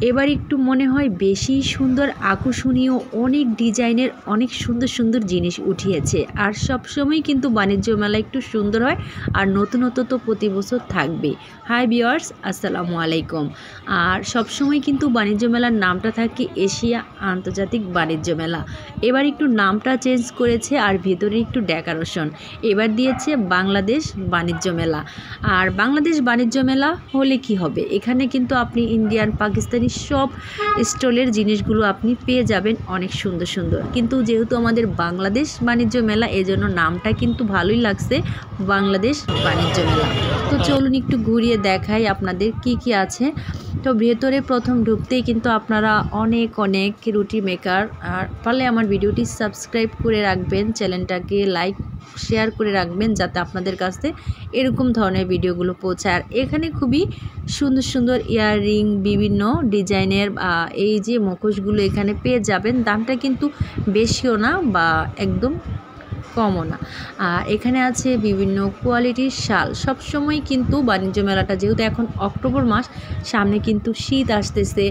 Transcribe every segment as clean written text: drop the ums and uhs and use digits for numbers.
এবার একটু মনে হয় বেশি সুন্দর আকর্ষণীয় অনেক ডিজাইনের অনেক সুন্দর সুন্দর জিনিস উঠিয়েছে। আর সবসময় কিন্তু বাণিজ্য মেলা একটু সুন্দর হয় আর নতুনত্ব তো প্রতি বছর থাকবে। হাই ভিউয়ার্স, আসসালামু আলাইকুম। আর সবসময় কিন্তু বাণিজ্য মেলার নামটা থাকে এশিয়া আন্তর্জাতিক বাণিজ্য মেলা। এবার একটু নামটা চেঞ্জ করেছে আর ভেতরে একটু ডেকোরেশন এবার দিয়েছে বাংলাদেশ বাণিজ্য মেলা। আর বাংলাদেশ বাণিজ্য মেলা হলে কি হবে, এখানে কিন্তু আপনি ইন্ডিয়ান পাকিস্তানি সব স্টলের জিনিসগুলো আপনি পেয়ে যাবেন অনেক সুন্দর সুন্দর। কিন্তু যেহেতু আমাদের বাংলাদেশ বাণিজ্য মেলা, এজন্য নামটা কিন্তু ভালোই লাগছে, বাংলাদেশ বাণিজ্য মেলা। তো চলুন একটু ঘুরিয়ে দেখাই আপনাদের কি কি আছে। তো ভেতরে প্রথম ঢুকতেই কিন্তু আপনারা অনেক অনেক রুটি মেকার, আর পারলে আমার ভিডিওটি সাবস্ক্রাইব করে রাখবেন, চ্যানেলটাকে লাইক শেয়ার করে রাখবেন যাতে আপনাদের কাছে এরকম ধরনের ভিডিওগুলো পৌঁছায়। আর এখানে খুবই সুন্দর সুন্দর ইয়াররিং, বিভিন্ন ডিজাইনের এই যে মুখোশগুলো এখানে পেয়ে যাবেন। দামটা কিন্তু বেশিও না বা একদম কমও না। আর এখানে আছে বিভিন্ন কোয়ালিটির শাল। সবসময় কিন্তু বাণিজ্য মেলাটা, যেহেতু এখন অক্টোবর মাস, সামনে কিন্তু শীত আসতেছে,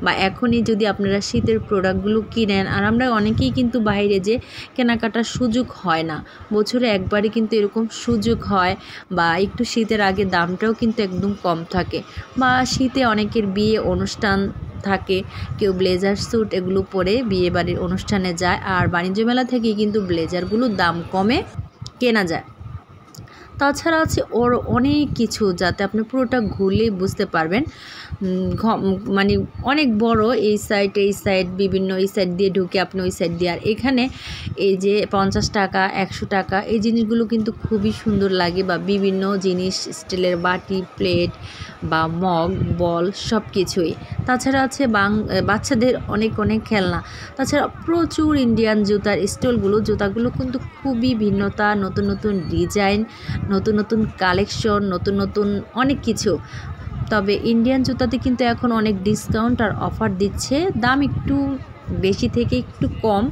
বা এখনই যদি আপনারা শীতের প্রোডাক্টগুলো কিনেন, আর আমরা অনেকেই কিন্তু বাইরে যে কেনাকাটার সুযোগ হয় না, বছরে একবারই কিন্তু এরকম সুযোগ হয়, বা একটু শীতের আগে দামটাও কিন্তু একদম কম থাকে, বা শীতে অনেকের বিয়ে অনুষ্ঠান থাকে, কেউ ব্লেজার স্যুট এগুলো পরে বিয়ে বাড়ির অনুষ্ঠানে যায়। আর বাণিজ্য মেলা থেকে কিন্তু ব্লেজারগুলোর দাম কমে কেনা যায়। তাছাড়া আছে ওর অনেক কিছু, যাতে আপনি পুরোটা ঘুরলেই বুঝতে পারবেন। মানে অনেক বড়, এই সাইড বিভিন্ন, এই সাইড দিয়ে ঢুকে আপনি ওই সাইড দিয়ে। আর এখানে এই যে 50 টাকা 100 টাকা এই জিনিসগুলো কিন্তু খুবই সুন্দর লাগে, বা বিভিন্ন জিনিস, স্টিলের বাটি, প্লেট বা মগ, বল সব কিছুই। তাছাড়া আছে বাচ্চাদের অনেক অনেক খেলনা। তাছাড়া প্রচুর ইন্ডিয়ান জুতার জুতাগুলো কিন্তু খুবই ভিন্নতা, নতুন নতুন ডিজাইন, নতুন নতুন কালেকশন, নতুন নতুন অনেক কিছু। তবে ইন্ডিয়ান জুতাতে কিন্তু এখন অনেক ডিসকাউন্ট আর অফার দিচ্ছে, দাম একটু বেশি থেকে একটু কম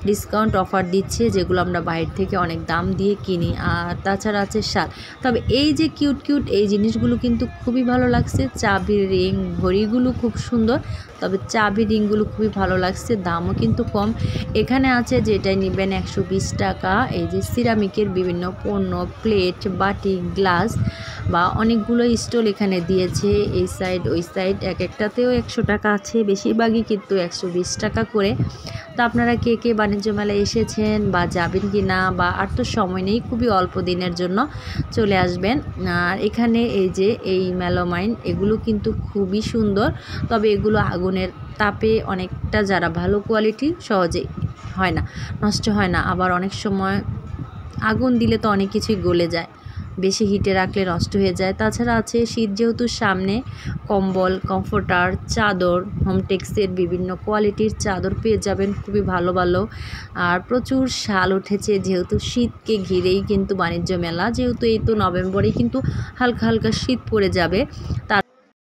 ডিসকাউন্ট অফার দিচ্ছে, যেগুলো আমরা বাইরে থেকে অনেক দাম দিয়ে কিনি। আর তাছাড়া আছে শাল। তবে এই যে কিউট কিউট এই জিনিসগুলো কিন্তু খুবই ভালো লাগছে। চাবির রিং, ঘড়িগুলো খুব সুন্দর, তবে চাবির রিংগুলো খুবই ভালো লাগছে, দামও কিন্তু কম। এখানে আছে যেটাই নেবেন 120 টাকা। এই যে সিরামিকের বিভিন্ন পণ্য, প্লেট, বাটি, গ্লাস, বা অনেকগুলো স্টল এখানে দিয়েছে, এই সাইড ওই সাইড, এক একটাতেও 100 টাকা আছে, বেশিরভাগই কিন্তু 120 টাকা করে। তো আপনারা কে কে বাণিজ্য মেলায় এসেছেন বা যাবেন কি না, বা আর তো সময় নেই, খুবই অল্প দিনের জন্য চলে আসবেন। আর এখানে এই যে এই মেলামাইন, এগুলো কিন্তু খুবই সুন্দর, তবে এগুলো আগুনের তাপে অনেকটা, যারা ভালো কোয়ালিটি, সহজেই হয় না, নষ্ট হয় না। আবার অনেক সময় আগুন দিলে তো অনেক কিছুই গলে যায়, বেশি হিটে রাখলে নষ্ট হয়ে যায়। তাছাড়া আছে শীত যেহেতু সামনে, কম্বল, কমফোর্টার, চাদর, হোমটেক্সের বিভিন্ন কোয়ালিটির চাদর পেয়ে যাবেন খুবই ভালো ভালো। আর প্রচুর শাল উঠেছে, যেহেতু শীতকে ঘিরেই কিন্তু বাণিজ্য মেলা, যেহেতু এই তো নভেম্বরেই কিন্তু হালকা হালকা শীত পড়ে যাবে। তার